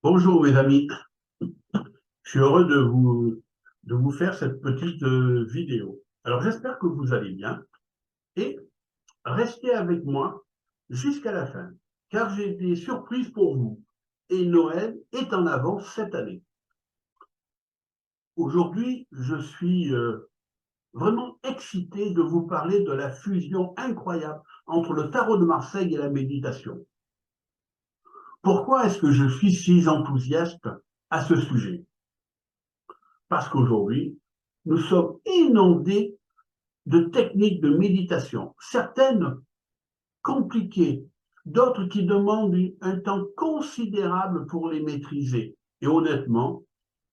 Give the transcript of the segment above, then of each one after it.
Bonjour mes amis, je suis heureux de vous faire cette petite vidéo. Alors j'espère que vous allez bien et restez avec moi jusqu'à la fin, car j'ai des surprises pour vous et Noël est en avance cette année. Aujourd'hui, je suis vraiment excité de vous parler de la fusion incroyable entre le tarot de Marseille et la méditation. Pourquoi est-ce que je suis si enthousiaste à ce sujet? Parce qu'aujourd'hui, nous sommes inondés de techniques de méditation, certaines compliquées, d'autres qui demandent un temps considérable pour les maîtriser. Et honnêtement,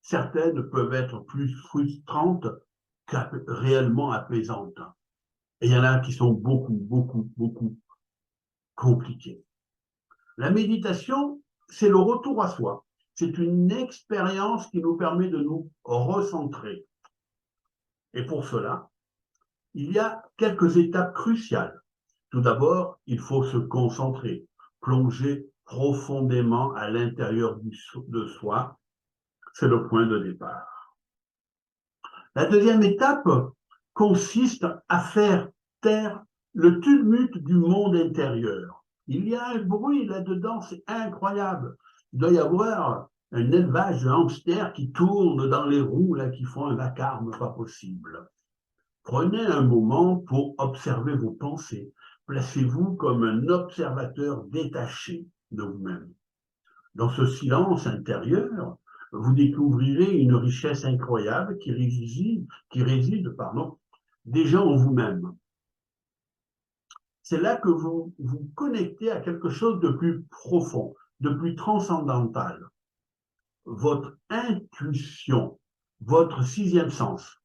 certaines peuvent être plus frustrantes que réellement apaisantes. Et il y en a qui sont beaucoup compliquées. La méditation, c'est le retour à soi. C'est une expérience qui nous permet de nous recentrer. Et pour cela, il y a quelques étapes cruciales. Tout d'abord, il faut se concentrer, plonger profondément à l'intérieur de soi. C'est le point de départ. La deuxième étape consiste à faire taire le tumulte du monde intérieur. Il y a un bruit là-dedans, c'est incroyable. Il doit y avoir un élevage de hamsters qui tourne dans les roues, là, qui font un vacarme pas possible. Prenez un moment pour observer vos pensées. Placez-vous comme un observateur détaché de vous-même. Dans ce silence intérieur, vous découvrirez une richesse incroyable qui réside déjà en vous-même. C'est là que vous vous connectez à quelque chose de plus profond, de plus transcendantal. Votre intuition, votre sixième sens,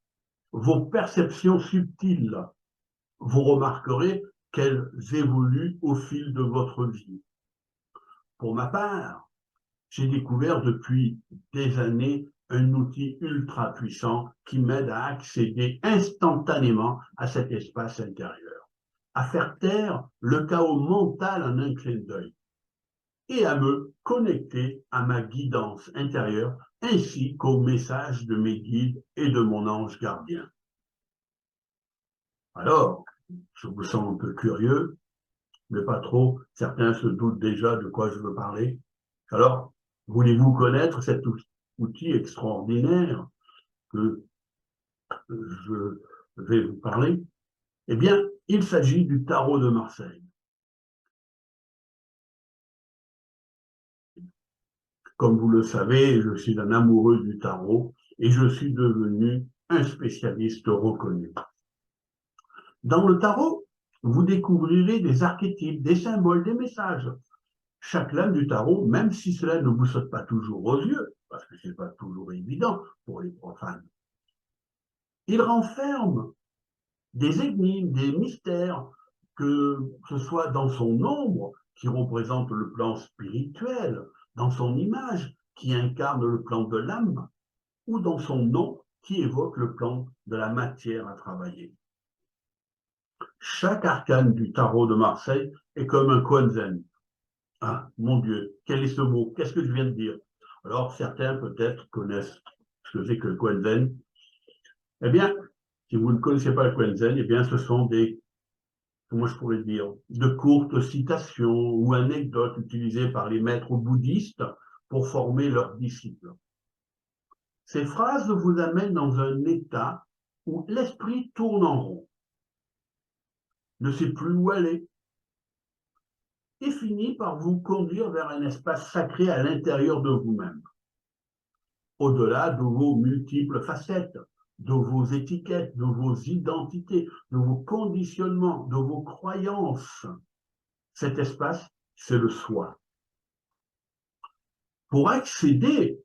vos perceptions subtiles, vous remarquerez qu'elles évoluent au fil de votre vie. Pour ma part, j'ai découvert depuis des années un outil ultra puissant qui m'aide à accéder instantanément à cet espace intérieur, à faire taire le chaos mental en un clin d'œil et à me connecter à ma guidance intérieure ainsi qu'aux messages de mes guides et de mon ange gardien. Alors, je vous sens un peu curieux, mais pas trop. Certains se doutent déjà de quoi je veux parler. Alors, voulez-vous connaître cet outil extraordinaire que je vais vous parler? Eh bien, il s'agit du tarot de Marseille. Comme vous le savez, je suis un amoureux du tarot et je suis devenu un spécialiste reconnu. Dans le tarot, vous découvrirez des archétypes, des symboles, des messages. Chaque lame du tarot, même si cela ne vous saute pas toujours aux yeux, parce que ce n'est pas toujours évident pour les profanes, il renferme des énigmes, des mystères, que ce soit dans son ombre, qui représente le plan spirituel, dans son image, qui incarne le plan de l'âme, ou dans son nom, qui évoque le plan de la matière à travailler. Chaque arcane du tarot de Marseille est comme un Quanzen. Ah, mon Dieu, quel est ce mot? Qu'est-ce que je viens de dire? Alors, certains peut-être connaissent ce que c'est que le Quanzen. Eh bien, si vous ne connaissez pas le Quanzen, eh bien, ce sont des, comment je pourrais dire, de courtes citations ou anecdotes utilisées par les maîtres bouddhistes pour former leurs disciples. Ces phrases vous amènent dans un état où l'esprit tourne en rond, ne sait plus où aller, et finit par vous conduire vers un espace sacré à l'intérieur de vous-même, au-delà de vos multiples facettes, de vos étiquettes, de vos identités, de vos conditionnements, de vos croyances. Cet espace, c'est le soi. Pour accéder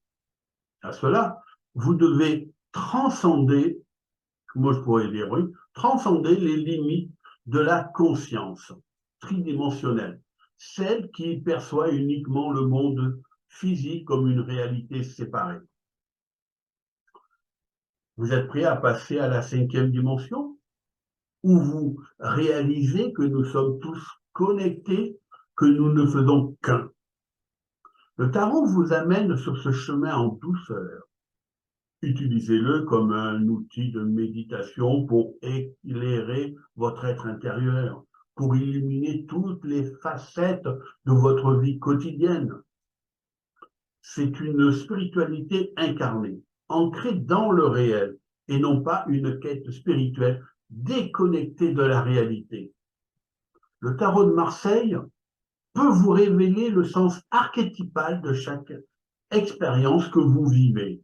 à cela, vous devez transcender, moi je pourrais dire oui, transcender les limites de la conscience tridimensionnelle, celle qui perçoit uniquement le monde physique comme une réalité séparée. Vous êtes prêt à passer à la cinquième dimension, où vous réalisez que nous sommes tous connectés, que nous ne faisons qu'un. Le tarot vous amène sur ce chemin en douceur. Utilisez-le comme un outil de méditation pour éclairer votre être intérieur, pour illuminer toutes les facettes de votre vie quotidienne. C'est une spiritualité incarnée, ancrée dans le réel, et non pas une quête spirituelle déconnectée de la réalité. Le tarot de Marseille peut vous révéler le sens archétypal de chaque expérience que vous vivez.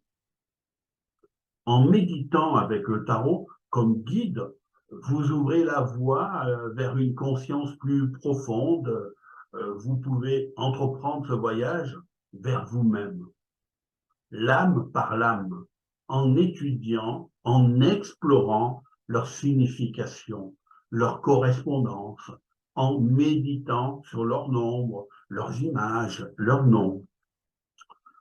En méditant avec le tarot comme guide, vous ouvrez la voie vers une conscience plus profonde. Vous pouvez entreprendre ce voyage vers vous-même, l'âme par l'âme, en étudiant, en explorant leur signification, leur correspondance, en méditant sur leur nombre, leurs images, leurs noms.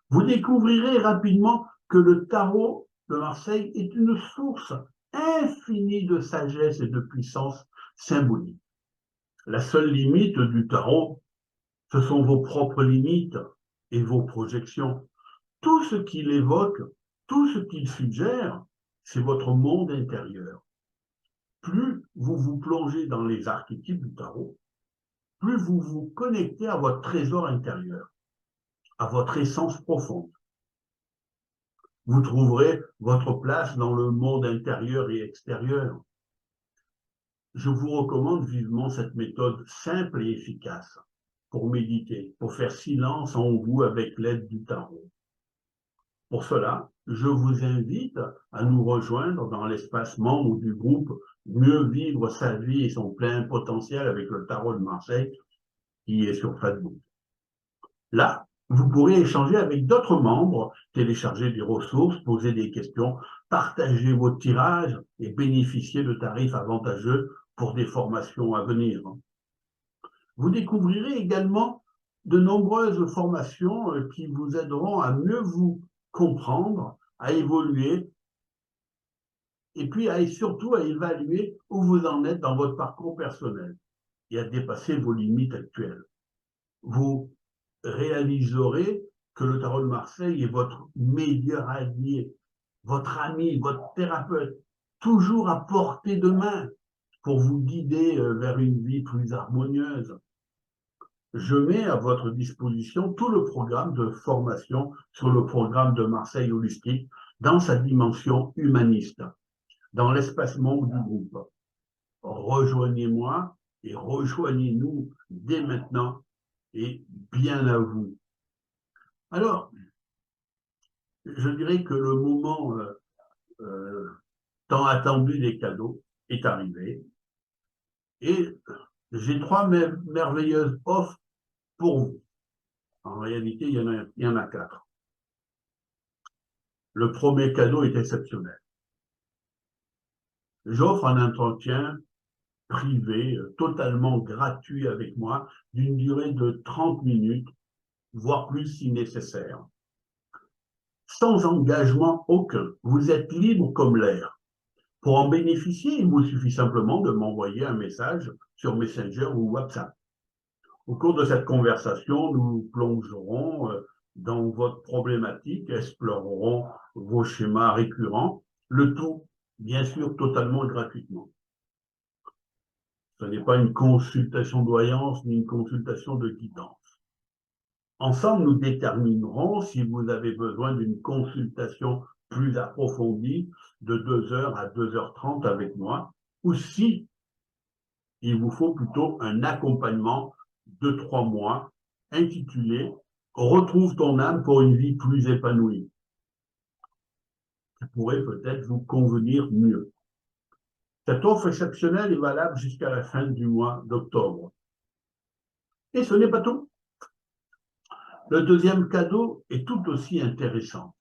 Vous découvrirez rapidement que le tarot de Marseille est une source infinie de sagesse et de puissance symbolique. La seule limite du tarot, ce sont vos propres limites et vos projections. Tout ce qu'il évoque, tout ce qu'il suggère, c'est votre monde intérieur. Plus vous vous plongez dans les archétypes du tarot, plus vous vous connectez à votre trésor intérieur, à votre essence profonde. Vous trouverez votre place dans le monde intérieur et extérieur. Je vous recommande vivement cette méthode simple et efficace pour méditer, pour faire silence en vous avec l'aide du tarot. Pour cela, je vous invite à nous rejoindre dans l'espace membre du groupe Mieux vivre sa vie et son plein potentiel avec le tarot de Marseille qui est sur Facebook. Là, vous pourrez échanger avec d'autres membres, télécharger des ressources, poser des questions, partager vos tirages et bénéficier de tarifs avantageux pour des formations à venir. Vous découvrirez également de nombreuses formations qui vous aideront à mieux vous comprendre, à évoluer et puis surtout à évaluer où vous en êtes dans votre parcours personnel et à dépasser vos limites actuelles. Vous réaliserez que le tarot de Marseille est votre meilleur allié, votre ami, votre thérapeute, toujours à portée de main pour vous guider vers une vie plus harmonieuse. Je mets à votre disposition tout le programme de formation sur le programme de Marseille Holistique dans sa dimension humaniste, dans l'espace membre du groupe. Rejoignez-moi et rejoignez-nous dès maintenant et bien à vous. Alors, je dirais que le moment tant attendu des cadeaux est arrivé et j'ai trois merveilleuses offres pour vous. En réalité, il y en a 4. Le premier cadeau est exceptionnel. J'offre un entretien privé, totalement gratuit avec moi, d'une durée de 30 minutes, voire plus si nécessaire. Sans engagement aucun, vous êtes libre comme l'air. Pour en bénéficier, il vous suffit simplement de m'envoyer un message sur Messenger ou WhatsApp. Au cours de cette conversation, nous plongerons dans votre problématique, explorerons vos schémas récurrents, le tout, bien sûr, totalement gratuitement. Ce n'est pas une consultation de voyance ni une consultation de guidance. Ensemble, nous déterminerons si vous avez besoin d'une consultation plus approfondie de 2 heures à 2h30 avec moi, ou si il vous faut plutôt un accompagnement de 3 mois intitulé « Retrouve ton âme pour une vie plus épanouie ». Ça pourrait peut-être vous convenir mieux. Cette offre exceptionnelle est valable jusqu'à la fin du mois d'octobre. Et ce n'est pas tout. Le deuxième cadeau est tout aussi intéressant.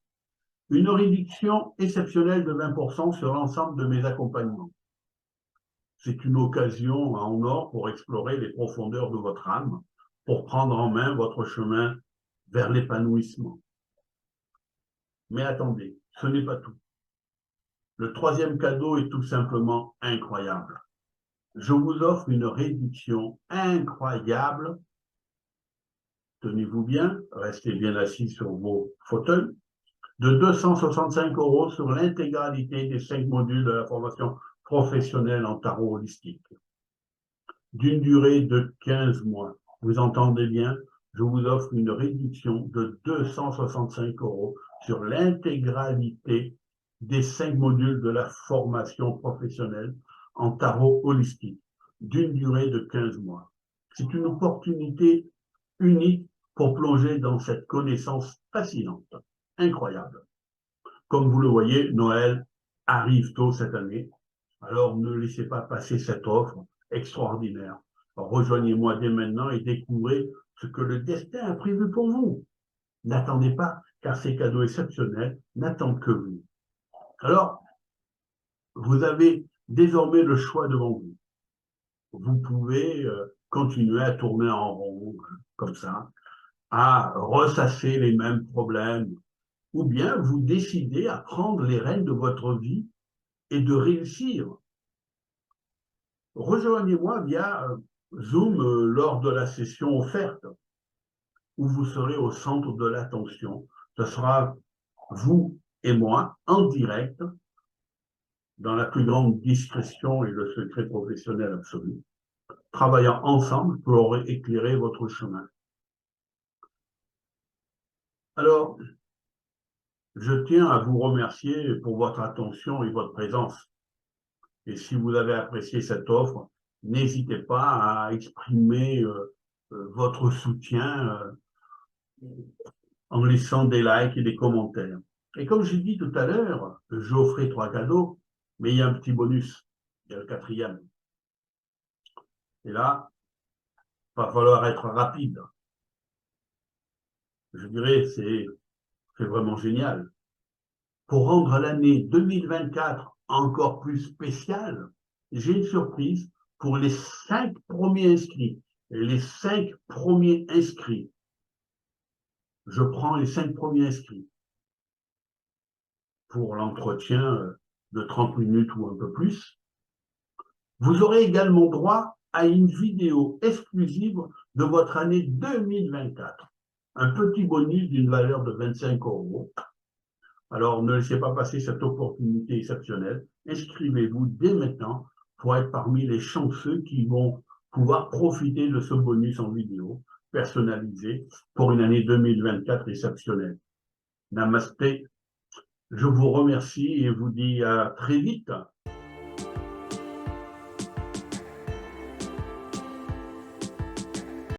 Une réduction exceptionnelle de 20% sur l'ensemble de mes accompagnements. C'est une occasion en or pour explorer les profondeurs de votre âme, pour prendre en main votre chemin vers l'épanouissement. Mais attendez, ce n'est pas tout. Le troisième cadeau est tout simplement incroyable. Je vous offre une réduction incroyable tenez-vous bien, restez bien assis sur vos fauteuils, de 265 € sur l'intégralité des 5 modules de la formation professionnelle en tarot holistique, d'une durée de 15 mois. Vous entendez bien, je vous offre une réduction de 265 € sur l'intégralité des 5 modules de la formation professionnelle en tarot holistique, d'une durée de 15 mois. C'est une opportunité unique pour plonger dans cette connaissance fascinante, incroyable. Comme vous le voyez, Noël arrive tôt cette année, alors ne laissez pas passer cette offre extraordinaire. Rejoignez-moi dès maintenant et découvrez ce que le destin a prévu pour vous. N'attendez pas, car ces cadeaux exceptionnels n'attendent que vous. Alors, vous avez désormais le choix devant vous. Vous pouvez continuer à tourner en rond, comme ça, à ressasser les mêmes problèmes, ou bien vous décidez à prendre les rênes de votre vie et de réussir. Rejoignez-moi via Zoom lors de la session offerte, où vous serez au centre de l'attention. Ce sera vous et moi en direct, dans la plus grande discrétion et le secret professionnel absolu, travaillant ensemble pour éclairer votre chemin. Alors, je tiens à vous remercier pour votre attention et votre présence. Et si vous avez apprécié cette offre, n'hésitez pas à exprimer votre soutien en laissant des likes et des commentaires. Et comme j'ai dit tout à l'heure, j'offrais 3 cadeaux, mais il y a un petit bonus, il y a le 4e. Et là, il va falloir être rapide. Je dirais, c'est vraiment génial. Pour rendre l'année 2024 encore plus spéciale, j'ai une surprise pour les 5 premiers inscrits. Les 5 premiers inscrits. Je prends les 5 premiers inscrits pour l'entretien de 30 minutes ou un peu plus. Vous aurez également droit à une vidéo exclusive de votre année 2024. Un petit bonus d'une valeur de 25 €. Alors, ne laissez pas passer cette opportunité exceptionnelle. Inscrivez-vous dès maintenant pour être parmi les chanceux qui vont pouvoir profiter de ce bonus en vidéo personnalisé pour une année 2024 exceptionnelle. Namasté. Je vous remercie et vous dis à très vite